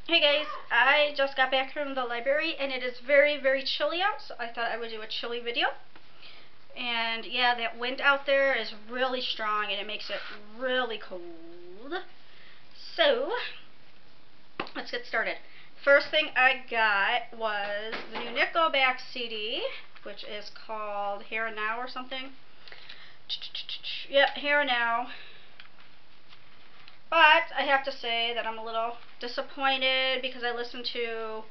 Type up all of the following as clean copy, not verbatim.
Hey guys, I just got back from the library and it is very, very chilly out, so I thought I would do a chilly video. And yeah, that wind out there is really strong and it makes it really cold. So, let's get started. First thing I got was the new Nickelback CD, which is called Here and Now or something. Yep, Here and Now. But I have to say that I'm a little disappointed because I listened to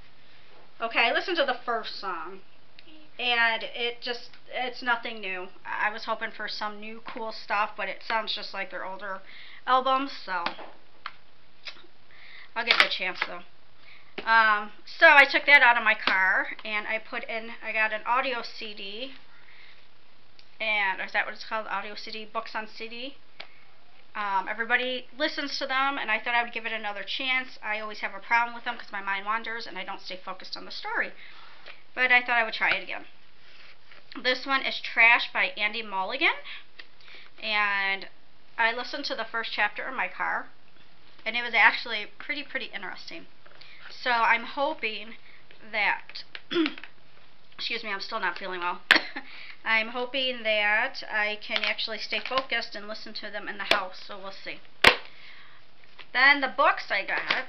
the first song and it's nothing new. I was hoping for some new cool stuff, but it sounds just like their older albums, so I'll give it a chance though. So I took that out of my car and I got an audio CD, and is that what it's called? Audio CD, books on CD. Everybody listens to them, and I thought I would give it another chance. I always have a problem with them because my mind wanders and I don't stay focused on the story. But I thought I would try it again. This one is Trash by Andy Mulligan, and I listened to the first chapter in my car, and it was actually pretty interesting. So I'm hoping that excuse me, I'm still not feeling well. I'm hoping that I can actually stay focused and listen to them in the house, so we'll see. Then the books I got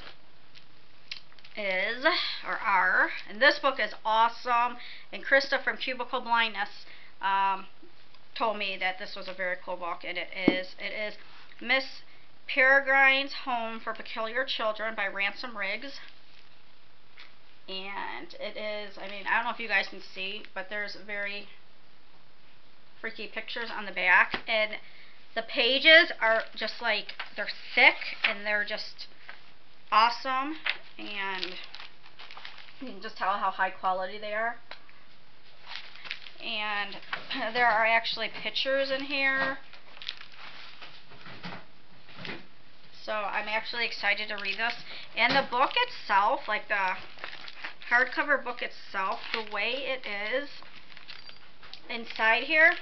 are, and this book is awesome, and Krista from Cubicle Blindness told me that this was a very cool book, and it is Miss Peregrine's Home for Peculiar Children by Ransom Riggs. And it is, I don't know if you guys can see, but there's very freaky pictures on the back, and the pages are just like, they're thick and they're just awesome, and you can just tell how high quality they are. And there are actually pictures in here, so I'm actually excited to read this. And the book itself, like the hardcover book itself, the way it is inside here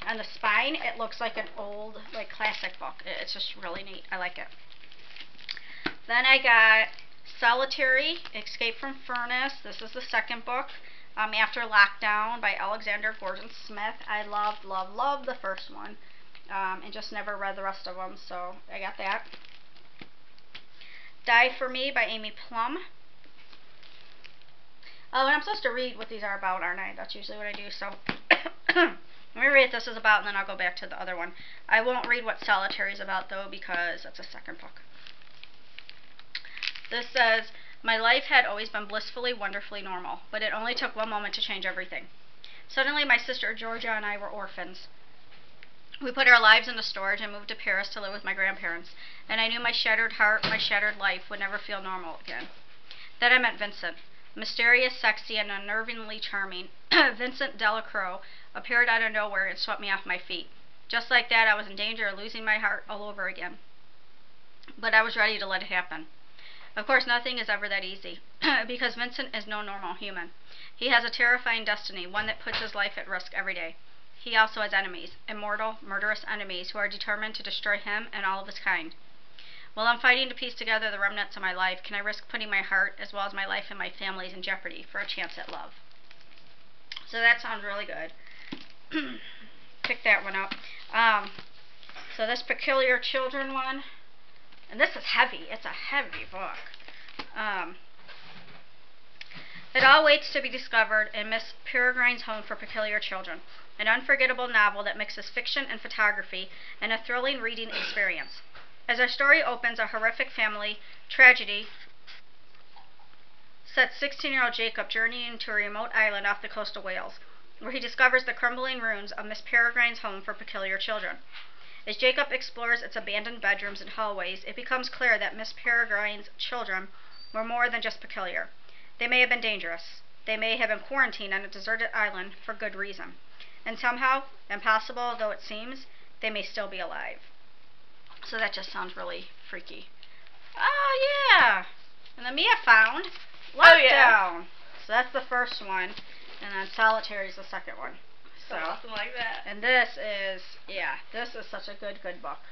on the spine, it looks like an old, like, classic book. It's just really neat. I like it. Then I got Solitary, Escape from Furnace. This is the second book, After Lockdown by Alexander Gordon Smith. I loved the first one, and just never read the rest of them, so I got that. Die for Me by Amy Plum. Oh, and I'm supposed to read what these are about, aren't I? That's usually what I do, so let me read what this is about, and then I'll go back to the other one. I won't read what Solitary is about, though, because that's a second book. This says, my life had always been blissfully, wonderfully normal, but it only took one moment to change everything. Suddenly, my sister Georgia and I were orphans. We put our lives into storage and moved to Paris to live with my grandparents, and I knew my shattered heart, my shattered life would never feel normal again. Then I met Vincent. Mysterious, sexy, and unnervingly charming, Vincent Delacroix appeared out of nowhere and swept me off my feet. Just like that, I was in danger of losing my heart all over again. But I was ready to let it happen. Of course, nothing is ever that easy, because Vincent is no normal human. He has a terrifying destiny, one that puts his life at risk every day. He also has enemies, immortal, murderous enemies who are determined to destroy him and all of his kind. While I'm fighting to piece together the remnants of my life, can I risk putting my heart, as well as my life and my family's, in jeopardy for a chance at love? So that sounds really good. Pick that one up. So this Peculiar Children one, and this is heavy. It's a heavy book. It all waits to be discovered in Miss Peregrine's Home for Peculiar Children, an unforgettable novel that mixes fiction and photography and a thrilling reading experience. As our story opens, a horrific family tragedy sets 16-year-old Jacob journeying to a remote island off the coast of Wales, where he discovers the crumbling ruins of Miss Peregrine's Home for Peculiar Children. As Jacob explores its abandoned bedrooms and hallways, it becomes clear that Miss Peregrine's children were more than just peculiar. They may have been dangerous. They may have been quarantined on a deserted island for good reason. And somehow, impossible though it seems, they may still be alive. So that just sounds really freaky. Oh, yeah. And then Mia found Lockdown. Oh, yeah. So that's the first one. And then Solitary is the second one. So awesome like that. And this is, this is such a good book.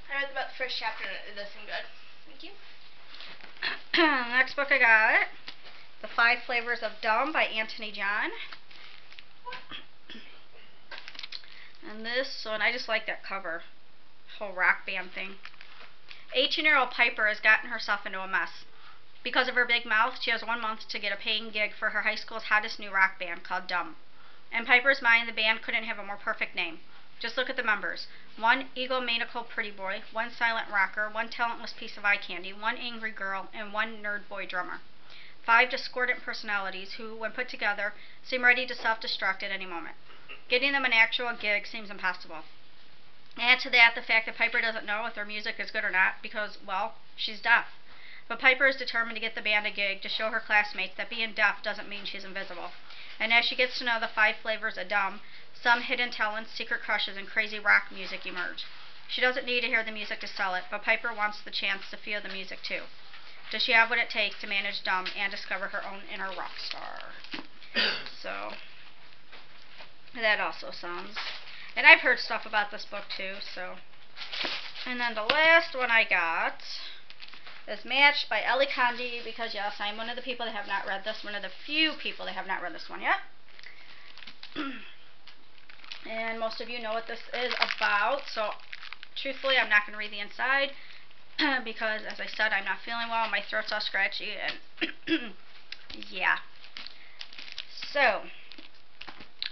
I read about the first chapter and it does seem good. Thank you. And next book I got, The 5 Flavors of Dumb by Anthony John. And I just like that cover, whole rock band thing. 18-year-old Piper has gotten herself into a mess. Because of her big mouth, she has 1 month to get a paying gig for her high school's hottest new rock band called Dumb. In Piper's mind, the band couldn't have a more perfect name. Just look at the members. 1 egomaniacal pretty boy, 1 silent rocker, 1 talentless piece of eye candy, 1 angry girl, and 1 nerd boy drummer. 5 discordant personalities who, when put together, seem ready to self-destruct at any moment. Getting them an actual gig seems impossible. Add to that the fact that Piper doesn't know if their music is good or not because, well, she's deaf. But Piper is determined to get the band a gig to show her classmates that being deaf doesn't mean she's invisible. And as she gets to know the 5 flavors of dumb, some hidden talents, secret crushes, and crazy rock music emerge. She doesn't need to hear the music to sell it, but Piper wants the chance to feel the music too. Does she have what it takes to manage dumb and discover her own inner rock star? So, that also sounds... And I've heard stuff about this book too, so... And then the last one I got is Match by Ellie Condi, because yes, I'm one of the people that have not read this, one of the few people that have not read this one yet. And most of you know what this is about, so truthfully I'm not going to read the inside, because as I said, I'm not feeling well, my throat's all scratchy, and yeah. So,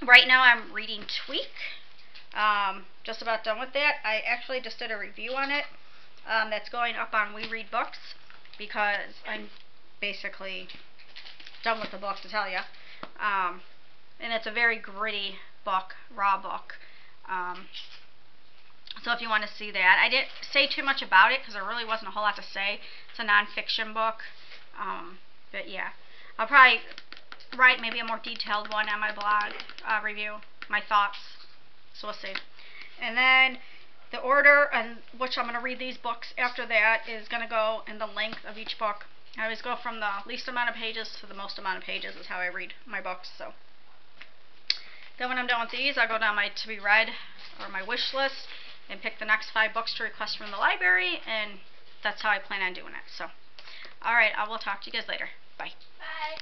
right now I'm reading Tweak. Just about done with that. I actually just did a review on it that's going up on We Read Books, because I'm basically done with the book, to tell you. And it's a very gritty book, raw book. So if you want to see that, I didn't say too much about it because there really wasn't a whole lot to say. It's a non-fiction book. But yeah, I'll probably write maybe a more detailed one on my blog review, my thoughts. So we'll see. And then the order in which I'm going to read these books after that is going to go in the length of each book. I always go from the least amount of pages to the most amount of pages is how I read my books. So then when I'm done with these, I'll go down my to be read or my wish list and pick the next 5 books to request from the library, and that's how I plan on doing it. So, alright, I will talk to you guys later. Bye. Bye.